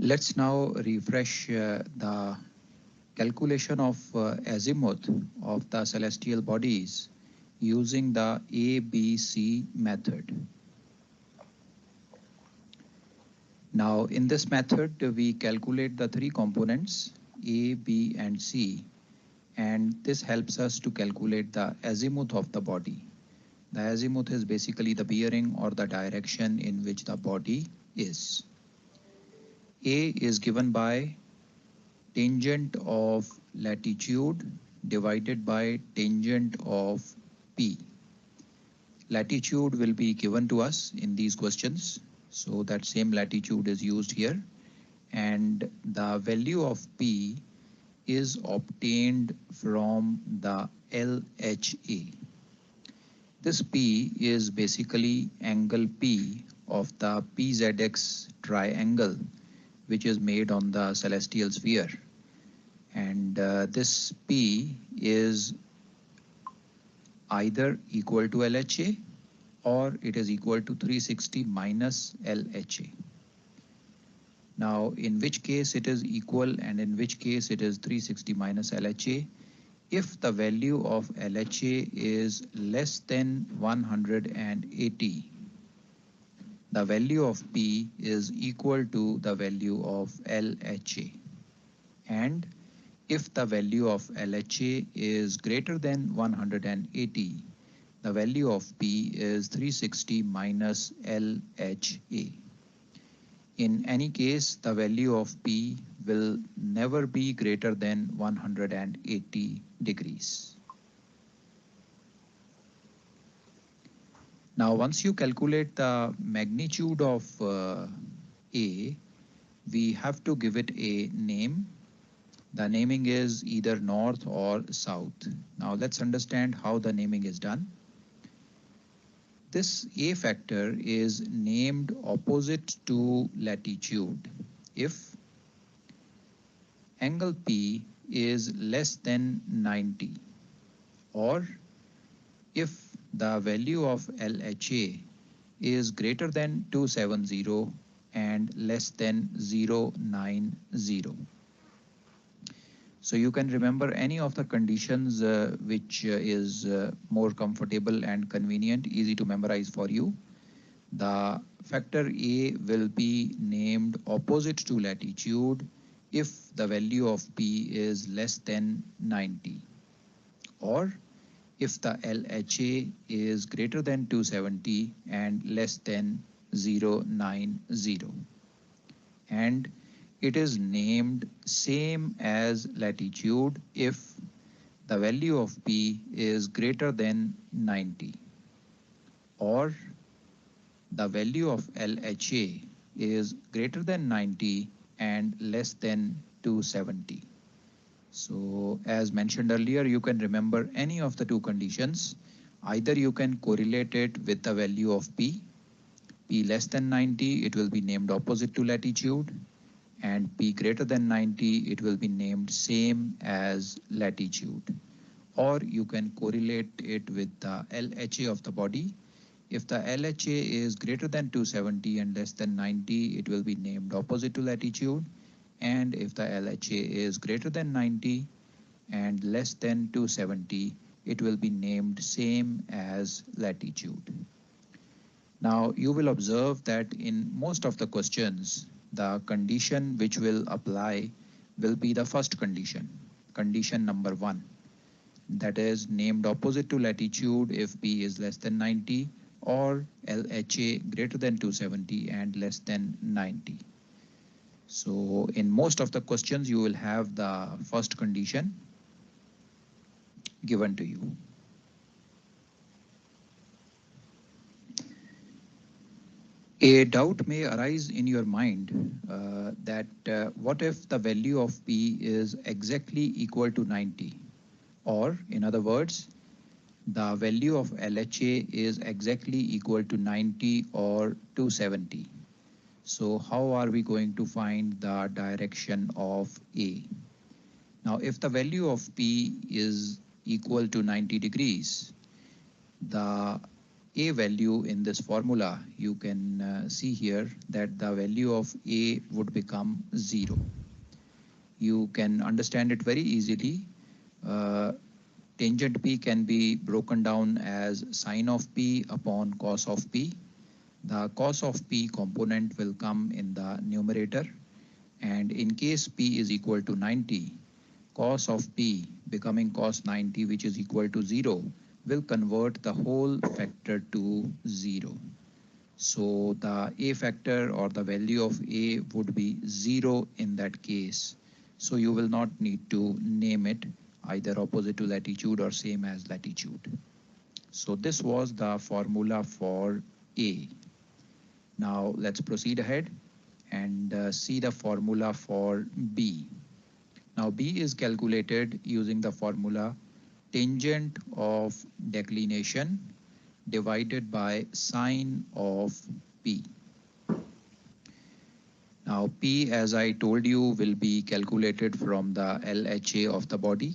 Let's now refresh the calculation of azimuth of the celestial bodies using the ABC method. Now, in this method, we calculate the three components A, B, and C, and this helps us to calculate the azimuth of the body. The azimuth is basically the bearing or the direction in which the body is. A is given by tangent of latitude divided by tangent of P. Latitude will be given to us in these questions, so that same latitude is used here, and the value of P is obtained from the LHA. This P is basically angle P of the PZX triangle, which is made on the celestial sphere. And this P is either equal to LHA or it is equal to 360 minus LHA. Now, in which case it is equal and in which case it is 360 minus LHA? If the value of LHA is less than 180, the value of P is equal to the value of LHA. And if the value of LHA is greater than 180, the value of P is 360 minus LHA. In any case, the value of P will never be greater than 180 degrees. Now, once you calculate the magnitude of A, we have to give it a name. The naming is either north or south. Now, let's understand how the naming is done. This A factor is named opposite to latitude if angle P is less than 90, or if the value of LHA is greater than 270 and less than 090. So you can remember any of the conditions which is more comfortable and convenient, easy to memorize for you. The factor A will be named opposite to latitude if the value of P is less than 90, or if the LHA is greater than 270 and less than 090. And it is named same as latitude if the value of P is greater than 90, or the value of LHA is greater than 90 and less than 270. So as mentioned earlier, you can remember any of the two conditions. Either you can correlate it with the value of P. P less than 90, it will be named opposite to latitude, and P greater than 90, it will be named same as latitude. Or you can correlate it with the LHA of the body. If the LHA is greater than 270 and less than 90, it will be named opposite to latitude. And if the LHA is greater than 90 and less than 270, it will be named same as latitude. Now you will observe that in most of the questions, the condition which will apply will be the first condition, condition number 1. That is named opposite to latitude if P is less than 90 or LHA greater than 270 and less than 90. So in most of the questions, you will have the first condition given to you. A doubt may arise in your mind that what if the value of P is exactly equal to 90? Or in other words, the value of LHA is exactly equal to 90 or 270. So how are we going to find the direction of A? Now, if the value of P is equal to 90 degrees, the A value in this formula, you can see here that the value of A would become 0. You can understand it very easily. Uh, Tangent P can be broken down as sine of P upon cos of P. The cos of P component will come in the numerator, and in case P is equal to 90, cos of P becoming cos 90, which is equal to 0, will convert the whole factor to 0. So the A factor or the value of A would be 0 in that case. So you will not need to name it either opposite to latitude or same as latitude. So this was the formula for A. Now let's proceed ahead and see the formula for B. Now B is calculated using the formula tangent of declination divided by sine of P. Now P, as I told you, will be calculated from the LHA of the body.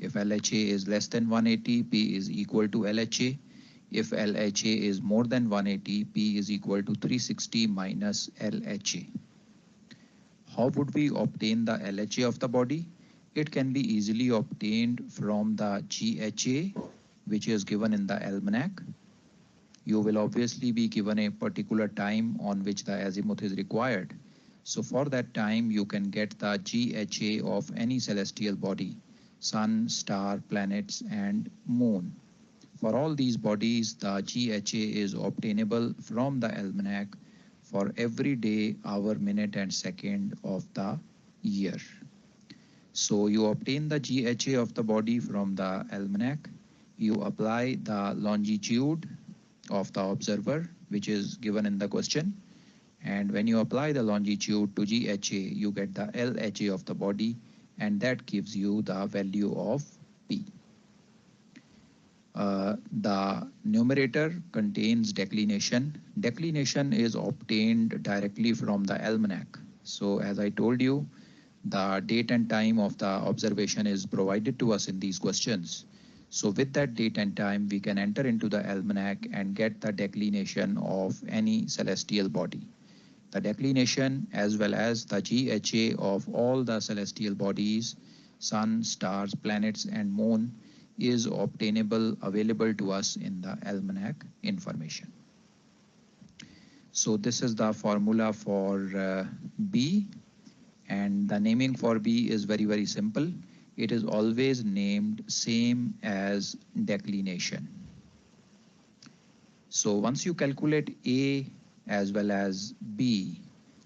If LHA is less than 180, P is equal to LHA. If LHA is more than 180, P is equal to 360 minus LHA. How would we obtain the LHA of the body? It can be easily obtained from the GHA, which is given in the almanac. You will obviously be given a particular time on which the azimuth is required. So for that time, you can get the GHA of any celestial body, sun, star, planets, and moon. For all these bodies, the GHA is obtainable from the almanac for every day, hour, minute, and second of the year. So you obtain the GHA of the body from the almanac. You apply the longitude of the observer, which is given in the question. And when you apply the longitude to GHA, you get the LHA of the body, and that gives you the value of P. The numerator contains declination. Declination is obtained directly from the almanac. So as I told you, the date and time of the observation is provided to us in these questions. So with that date and time, we can enter into the almanac and get the declination of any celestial body. The declination as well as the GHA of all the celestial bodies, sun, stars, planets, and moon is obtainable, available to us in the almanac information. So this is the formula for B, and the naming for B is very, very simple. It is always named same as declination. So once you calculate A as well as B,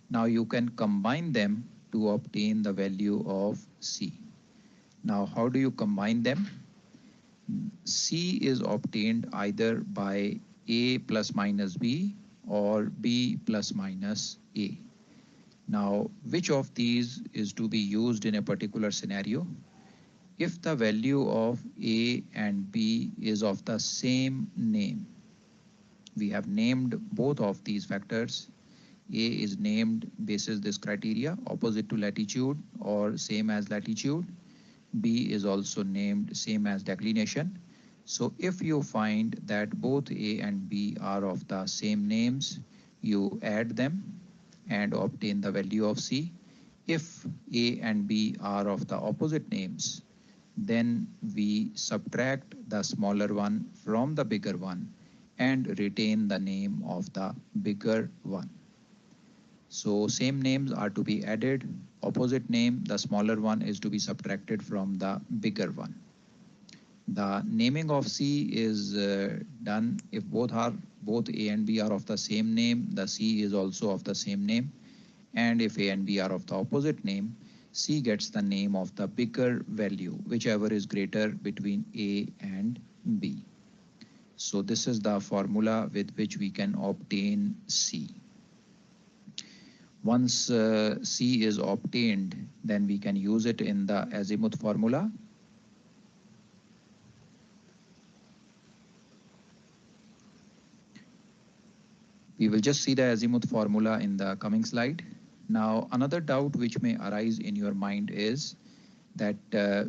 now you can combine them to obtain the value of C. Now how do you combine them? C is obtained either by A plus minus B or B plus minus A. Now, which of these is to be used in a particular scenario? If the value of A and B is of the same name, we have named both of these factors. A is named basis this criteria, opposite to latitude or same as latitude. B is also named same as declination. So if you find that both A and B are of the same names, you add them and obtain the value of C. If A and B are of the opposite names, then we subtract the smaller one from the bigger one and retain the name of the bigger one. So same names are to be added, opposite name, the smaller one, is to be subtracted from the bigger one. The naming of C is done if both A and B are of the same name, the C is also of the same name. And if A and B are of the opposite name, C gets the name of the bigger value, whichever is greater between A and B. So this is the formula with which we can obtain C. Once C is obtained, then we can use it in the azimuth formula. We will just see the azimuth formula in the coming slide. Now, another doubt which may arise in your mind is that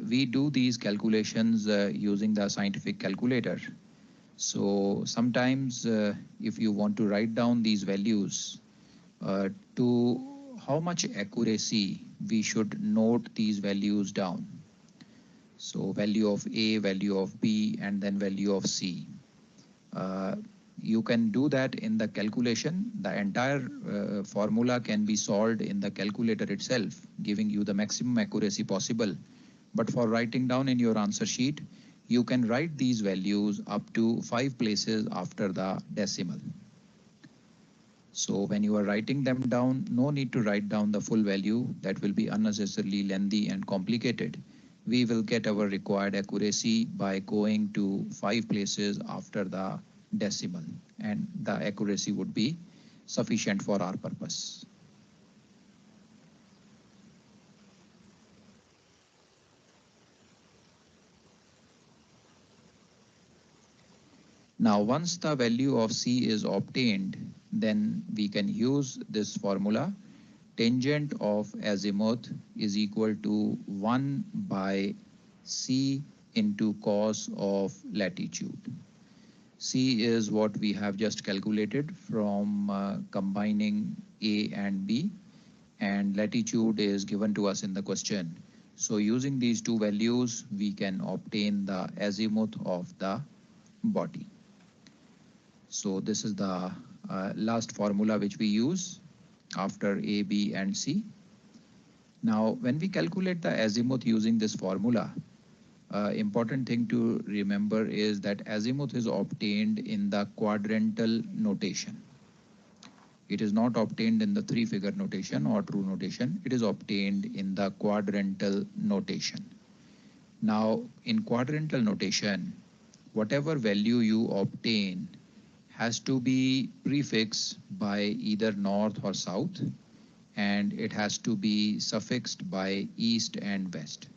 we do these calculations using the scientific calculator. So sometimes if you want to write down these values, to how much accuracy we should note these values down. So value of A, value of B, and then value of C. You can do that in the calculation. The entire formula can be solved in the calculator itself, giving you the maximum accuracy possible. But for writing down in your answer sheet, you can write these values up to 5 places after the decimal. So when you are writing them down, no need to write down the full value. That will be unnecessarily lengthy and complicated. We will get our required accuracy by going to 5 places after the decimal, and the accuracy would be sufficient for our purpose. Now, once the value of C is obtained, then we can use this formula. Tangent of azimuth is equal to 1 by C into cos of latitude. C is what we have just calculated from combining A and B, and latitude is given to us in the question. So using these two values, we can obtain the azimuth of the body. So this is the last formula which we use after A, B, and C. Now, when we calculate the azimuth using this formula, important thing to remember is that azimuth is obtained in the quadrantal notation. It is not obtained in the three-figure notation or true notation. It is obtained in the quadrantal notation. Now, in quadrantal notation, whatever value you obtain has to be prefixed by either north or south, and it has to be suffixed by east and west.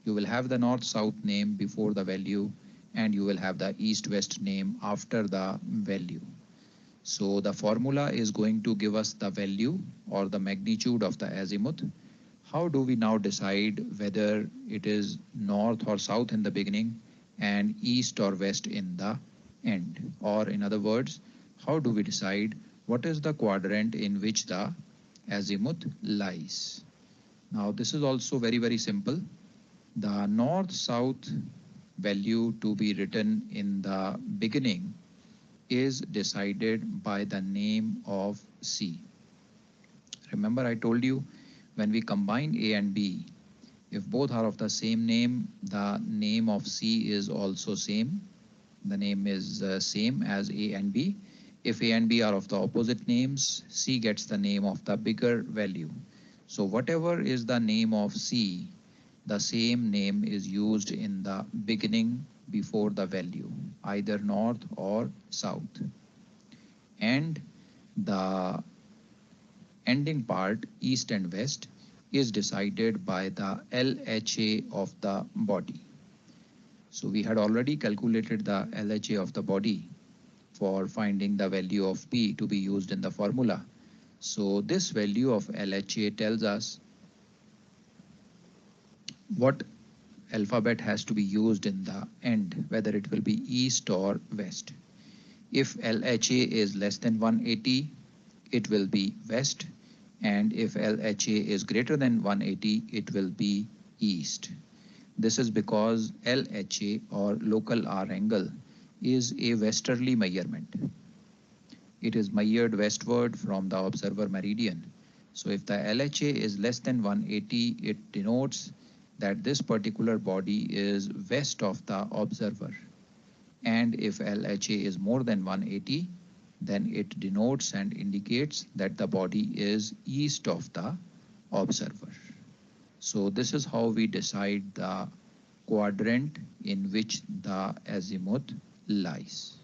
You will have the north-south name before the value, and you will have the east-west name after the value. So the formula is going to give us the value or the magnitude of the azimuth. How do we now decide whether it is north or south in the beginning and east or west in the end? Or in other words, how do we decide what is the quadrant in which the azimuth lies? Now this is also very, very simple. The north-south value to be written in the beginning is decided by the name of C. Remember, I told you when we combine A and B, if both are of the same name, the name of C is also same. The name is same as A and B. If A and B are of the opposite names, C gets the name of the bigger value. So whatever is the name of C, the same name is used in the beginning before the value, either north or south. And the ending part, east and west, is decided by the LHA of the body. So we had already calculated the LHA of the body for finding the value of P to be used in the formula. So this value of LHA tells us what alphabet has to be used in the end, whether it will be east or west. If LHA is less than 180, it will be west, and if LHA is greater than 180, it will be east. This is because LHA or local R angle is a westerly measurement. It is measured westward from the observer meridian. So if the LHA is less than 180, it denotes that this particular body is west of the observer. And if LHA is more than 180, then it denotes and indicates that the body is east of the observer. So this is how we decide the quadrant in which the azimuth lies.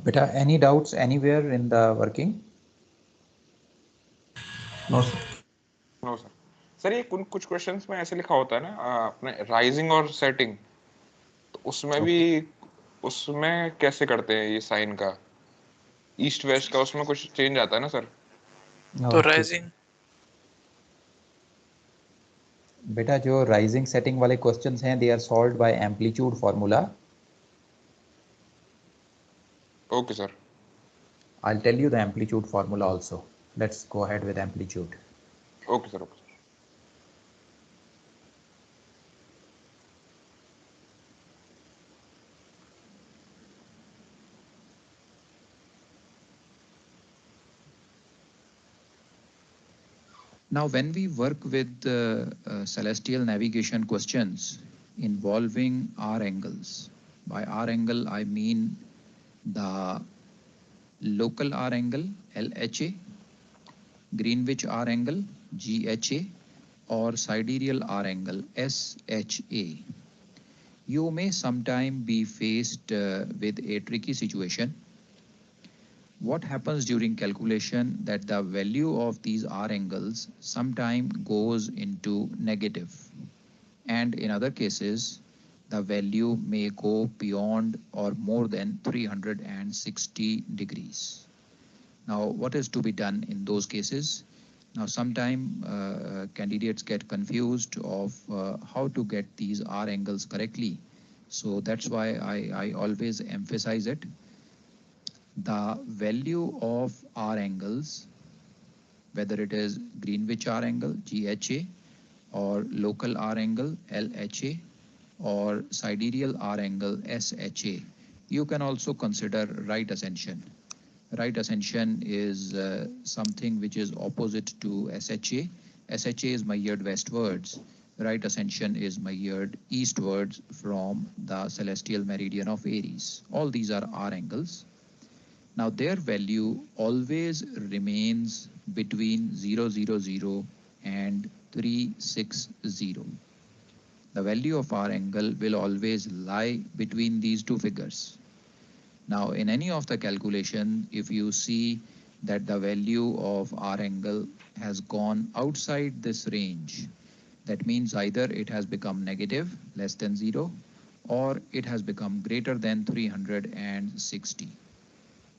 Beta, any doubts anywhere in the working? No, sir. No sir. Sir ये कुछ questions में ऐसे लिखा होता है ना अपने rising और सेटिंग, तो उसमें भी उसमें कैसे करते हैं ये साइन का, ईस्ट वेस्ट का, उसमें कुछ चेंज आता है ना सर? तो राइजिंग बेटा जो राइजिंग सेटिंग वाले क्वेश्चंस हैं, they are solved by amplitude formula. Okay sir. I'll tell you the amplitude formula also. Let's go ahead with amplitude. Okay sir. Now, when we work with celestial navigation questions involving R angles, by R angle I mean the local R angle LHA, Greenwich R angle GHA, or sidereal R angle SHA. You may sometime be faced with a tricky situation. What happens during calculation that the value of these R angles sometime goes into negative, and in other cases the value may go beyond or more than 360 degrees. Now, what is to be done in those cases? Now, sometime candidates get confused of how to get these R angles correctly. So that's why I always emphasize it. The value of R angles, whether it is Greenwich R angle GHA, or local R angle LHA, or sidereal R angle SHA, you can also consider right ascension. Right ascension is something which is opposite to SHA. SHA is measured westwards. Right ascension is measured eastwards from the celestial meridian of Aries. All these are R angles. Now their value always remains between 000 and 360. The value of R angle will always lie between these two figures. Now in any of the calculation, if you see that the value of R angle has gone outside this range, that means either it has become negative, less than 0, or it has become greater than 360.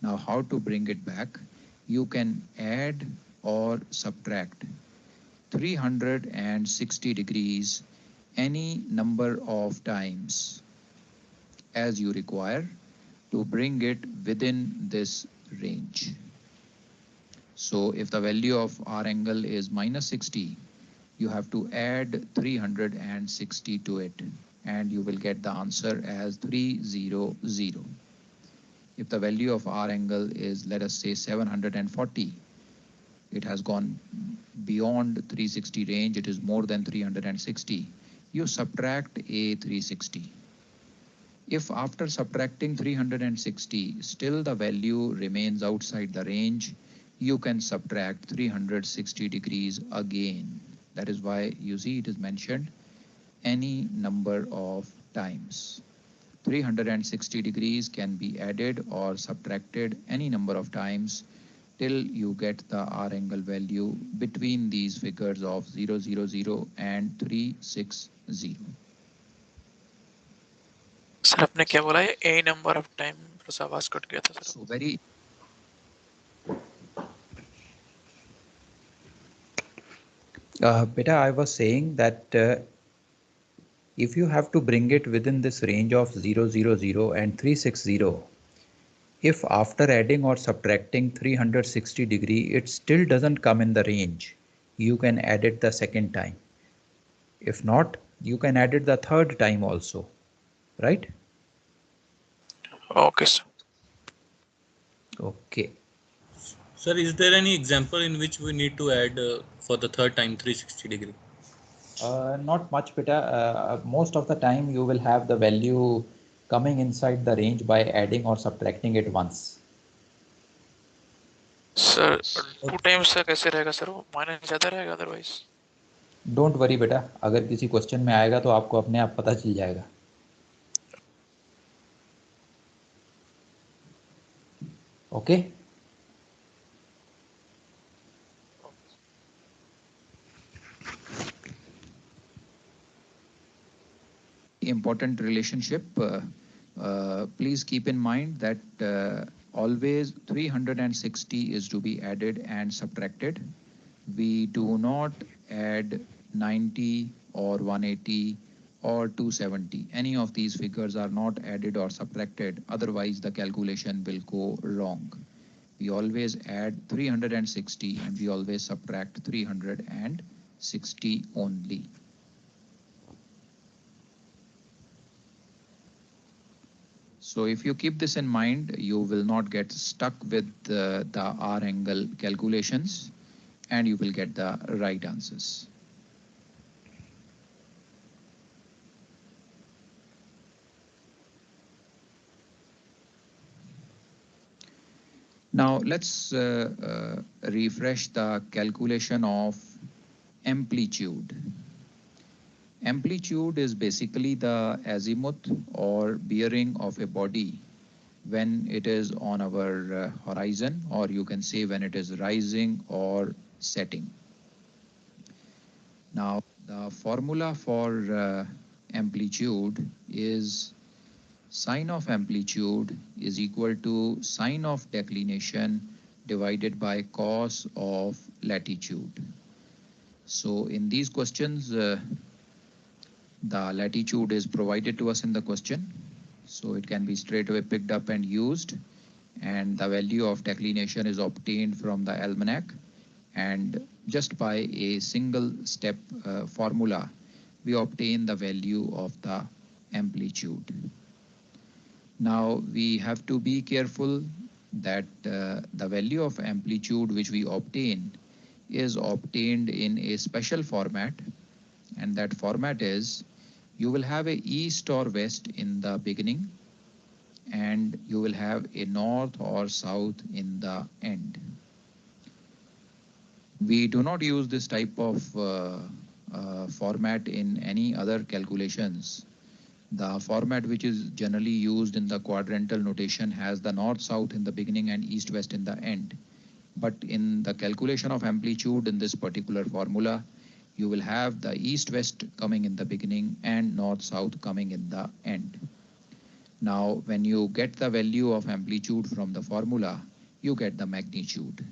Now how to bring it back? You can add or subtract 360 degrees any number of times as you require to bring it within this range. So if the value of R angle is minus 60, you have to add 360 to it, and you will get the answer as 300. If the value of R angle is, let us say, 740, it has gone beyond 360 range, it is more than 360, you subtract a 360. If after subtracting 360, still the value remains outside the range, you can subtract 360 degrees again. That is why you see it is mentioned any number of times. 360 degrees can be added or subtracted any number of times till you get the R angle value between these figures of 000 and 360. Sir आपने क्या बोला है? A number of time, थोड़ा आवाज cut गया था sir. So very Beta, I was saying that if you have to bring it within this range of 000 and 360, if after adding or subtracting 360 degree, it still doesn't come in the range, you can add it the second time. If not, you can add it the third time also, right? Okay sir. Okay. Sir, is there any example in which we need to add for the third time 360 degree? Not much, Beta. Most of the time you will have the value coming inside the range by adding or subtracting it once. Sir 2 times से कैसे रहेगा sir? वो minus ज्यादा रहेगा otherwise. Don't worry बेटा, अगर किसी question में आएगा तो आपको अपने आप पता चल जाएगा. Okay. important relationship. Please keep in mind that always 360 is to be added and subtracted. We do not add 90 or 180 or 270. Any of these figures are not added or subtracted, otherwise the calculation will go wrong. We always add 360 and we always subtract 360 only. So if you keep this in mind, you will not get stuck with the R angle calculations and you will get the right answers. Now let's refresh the calculation of amplitude. Amplitude is basically the azimuth or bearing of a body when it is on our horizon, or you can say when it is rising or setting. Now the formula for amplitude is sine of amplitude is equal to sine of declination divided by cos of latitude. So in these questions, the latitude is provided to us in the question. So it can be straight away picked up and used. And the value of declination is obtained from the almanac. And just by a single step formula, we obtain the value of the amplitude. Now we have to be careful that the value of amplitude which we obtain is obtained in a special format, and that format is you will have a east or west in the beginning and you will have a north or south in the end. We do not use this type of format in any other calculations. The format which is generally used in the quadrantal notation has the north-south in the beginning and east-west in the end. But in the calculation of amplitude in this particular formula, you will have the east-west coming in the beginning and north-south coming in the end. Now, when you get the value of amplitude from the formula, you get the magnitude.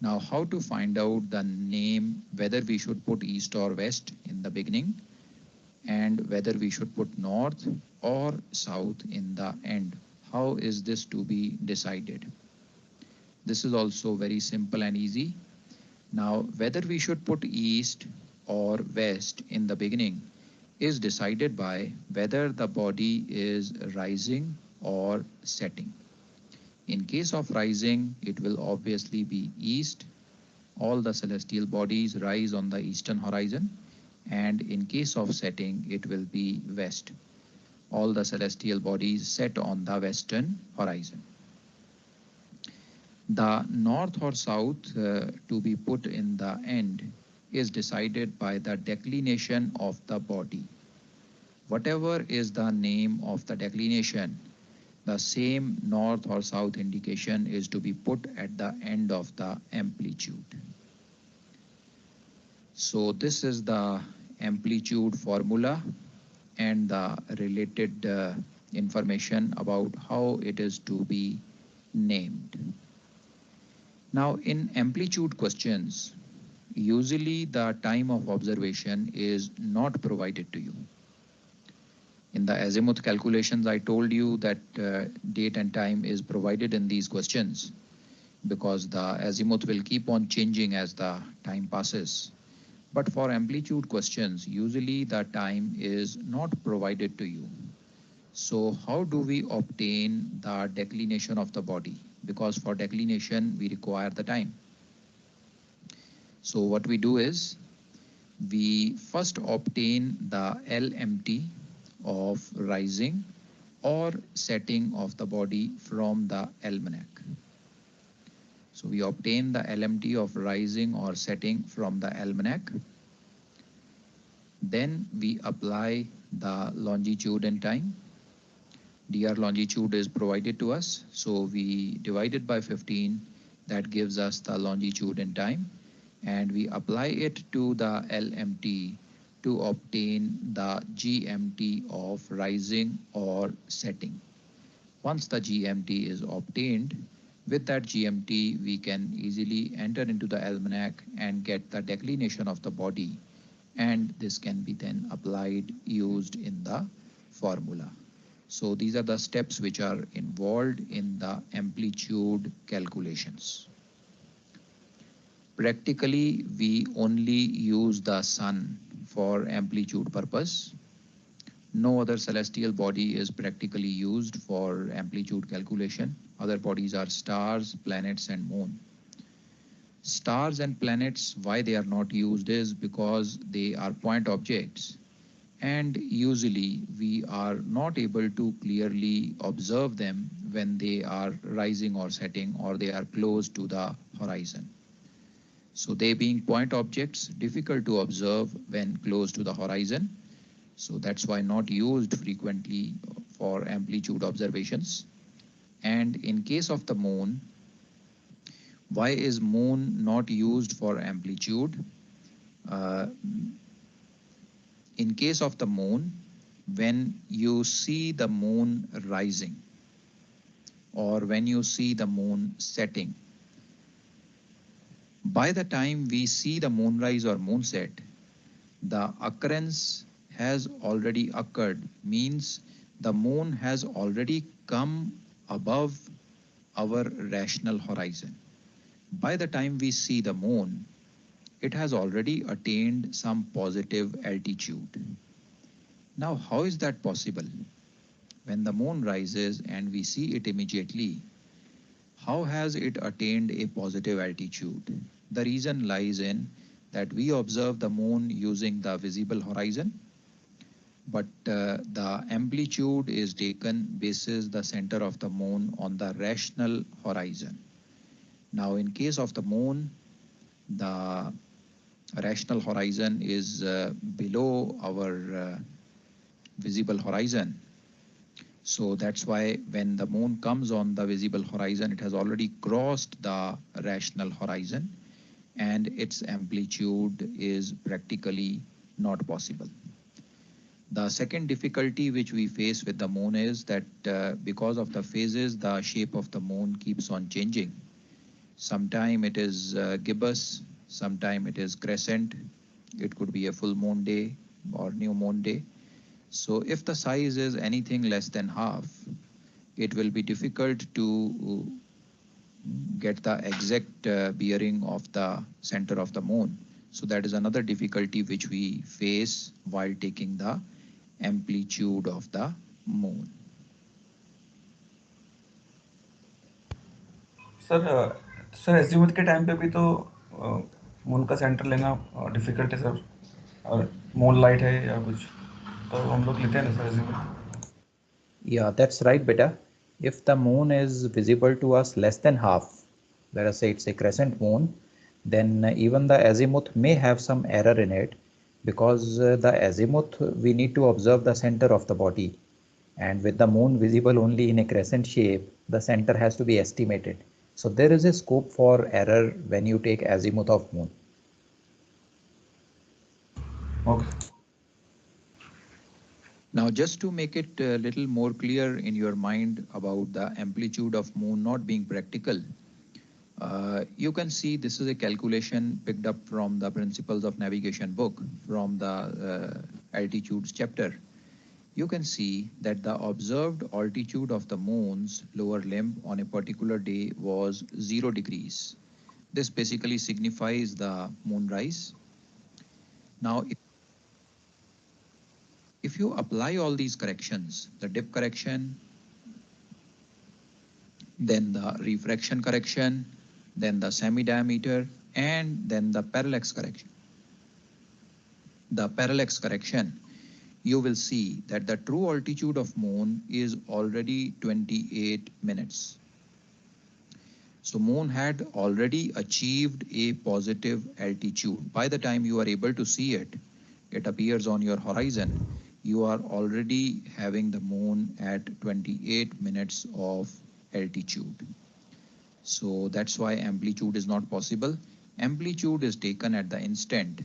Now, how to find out the name, whether we should put east or west in the beginning, and whether we should put north or south in the end. How is this to be decided? This is also very simple and easy. Now, whether we should put east or west in the beginning is decided by whether the body is rising or setting. In case of rising, it will obviously be east. All the celestial bodies rise on the eastern horizon. And in case of setting, it will be west. All the celestial bodies set on the western horizon. The north or south to be put in the end is decided by the declination of the body. Whatever is the name of the declination, the same north or south indication is to be put at the end of the amplitude. So this is the amplitude formula and the related information about how it is to be named. Now in amplitude questions, usually the time of observation is not provided to you. In the azimuth calculations, I told you that date and time is provided in these questions because the azimuth will keep on changing as the time passes. But for amplitude questions, usually the time is not provided to you. So how do we obtain the declination of the body? Because for declination, we require the time. So what we do is, we first obtain the LMT of rising or setting of the body from the almanac. So we obtain the LMT of rising or setting from the almanac. Then we apply the longitude and time. DR longitude is provided to us. So we divide it by 15. That gives us the longitude and time. And we apply it to the LMT to obtain the GMT of rising or setting. Once the GMT is obtained, with that GMT, we can easily enter into the almanac and get the declination of the body and this can be then applied used in the formula. So these are the steps which are involved in the amplitude calculations. Practically, we only use the sun for amplitude purpose. No other celestial body is practically used for amplitude calculation. Other bodies are stars, planets, and moon. Stars and planets, why they are not used is because they are point objects, and usually we are not able to clearly observe them when they are rising or setting or they are close to the horizon. So they being point objects, difficult to observe when close to the horizon. So that's why not used frequently for amplitude observations. And in case of the moon, why is moon not used for amplitude? In case of the moon, when you see the moon rising or when you see the moon setting, by the time we see the moonrise or moonset, the occurrence has already occurred, means the moon has already come above our rational horizon. By the time we see the moon, it has already attained some positive altitude. Now, how is that possible? When the moon rises and we see it immediately, how has it attained a positive altitude? The reason lies in that we observe the moon using the visible horizon, but the amplitude is taken basis the center of the moon on the rational horizon. Now, in case of the moon, the rational horizon is below our visible horizon. So that's why when the moon comes on the visible horizon, it has already crossed the rational horizon and its amplitude is practically not possible. The second difficulty which we face with the moon is that because of the phases, the shape of the moon keeps on changing. Sometime it is gibbous, sometime it is crescent. It could be a full moon day or new moon day. So if the size is anything less than half, it will be difficult to get the exact bearing of the center of the moon. So that is another difficulty which we face while taking the amplitude of the moon. Sir azimuth के time पे भी तो moon का centre लेना difficult है sir, और moon light है या कुछ, तो हम लोग लेते हैं ना sir azimuth. Yeah, that's right, beta. If the moon is visible to us less than half, let us say it's a crescent moon, then even the azimuth may have some error in it, because the azimuth we need to observe the center of the body, and with the moon visible only in a crescent shape, the center has to be estimated. So there is a scope for error when you take azimuth of moon. Okay. Now, just to make it a little more clear in your mind about the amplitude of moon not being practical, you can see this is a calculation picked up from the Principles of Navigation book from the altitudes chapter. You can see that the observed altitude of the moon's lower limb on a particular day was 0 degrees. This basically signifies the moonrise. Now, if you apply all these corrections, the dip correction, then the refraction correction, then the semi-diameter, and then the parallax correction. The parallax correction, you will see that the true altitude of moon is already 28 minutes. So moon had already achieved a positive altitude. By the time you are able to see it, it appears on your horizon. You are already having the moon at 28 minutes of altitude. So that's why amplitude is not possible. Amplitude is taken at the instant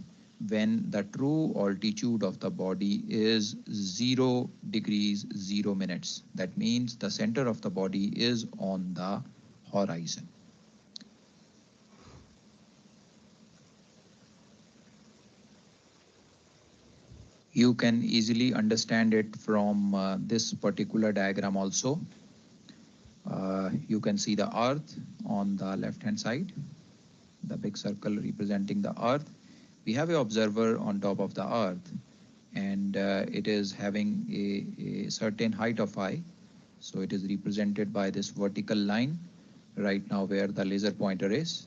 when the true altitude of the body is 0 degrees 0 minutes. That means the center of the body is on the horizon. You can easily understand it from this particular diagram also. You can see the earth on the left hand side, the big circle representing the earth. We have an observer on top of the earth, and it is having a certain height of I. So it is represented by this vertical line right now where the laser pointer is.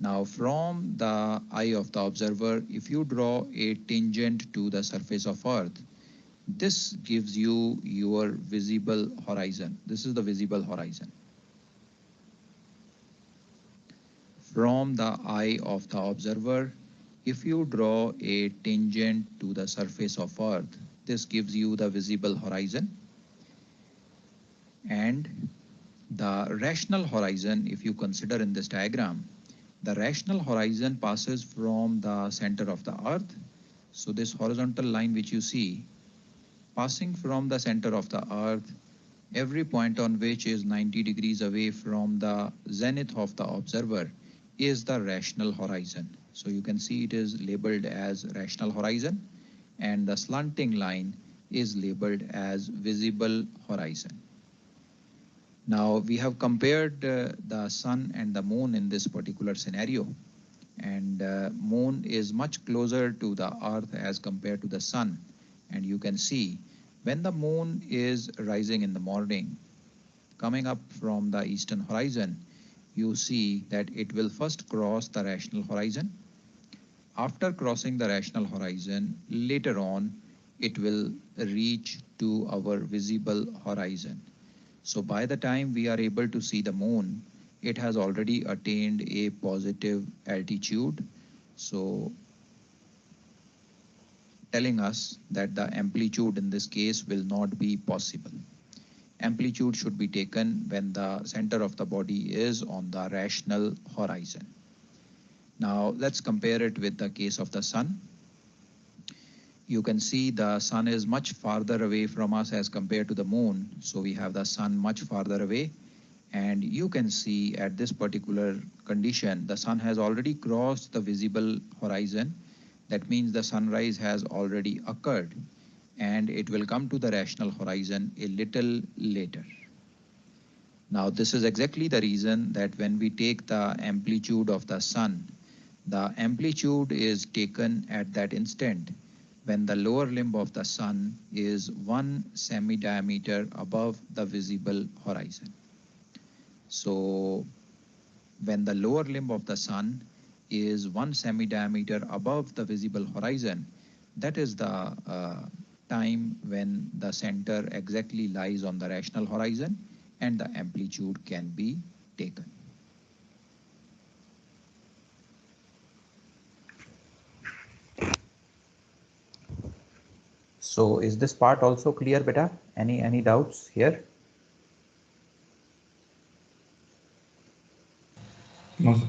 Now from the eye of the observer, if you draw a tangent to the surface of earth, this gives you your visible horizon. This is the visible horizon. From the eye of the observer, if you draw a tangent to the surface of earth, this gives you the visible horizon. And the rational horizon, if you consider in this diagram, the rational horizon passes from the center of the earth. So this horizontal line which you see, passing from the center of the earth, every point on which is 90 degrees away from the zenith of the observer is the rational horizon. So you can see it is labeled as rational horizon, and the slanting line is labeled as visible horizon. Now we have compared the sun and the moon in this particular scenario, and moon is much closer to the earth as compared to the sun. And you can see when the moon is rising in the morning, coming up from the eastern horizon, you see that it will first cross the rational horizon. After crossing the rational horizon, later on, it will reach to our visible horizon. So by the time we are able to see the moon, it has already attained a positive altitude. So telling us that the amplitude in this case will not be possible. Amplitude should be taken when the center of the body is on the rational horizon. Now let's compare it with the case of the sun. You can see the sun is much farther away from us as compared to the moon. So we have the sun much farther away. And you can see at this particular condition, the sun has already crossed the visible horizon. That means the sunrise has already occurred, and it will come to the rational horizon a little later. Now this is exactly the reason that when we take the amplitude of the sun, the amplitude is taken at that instant when the lower limb of the sun is 1 semi-diameter above the visible horizon. So when the lower limb of the sun is 1 semi-diameter above the visible horizon, that is the time when the center exactly lies on the rational horizon and the amplitude can be taken. So is this part also clear, beta? Any doubts here? No, sir.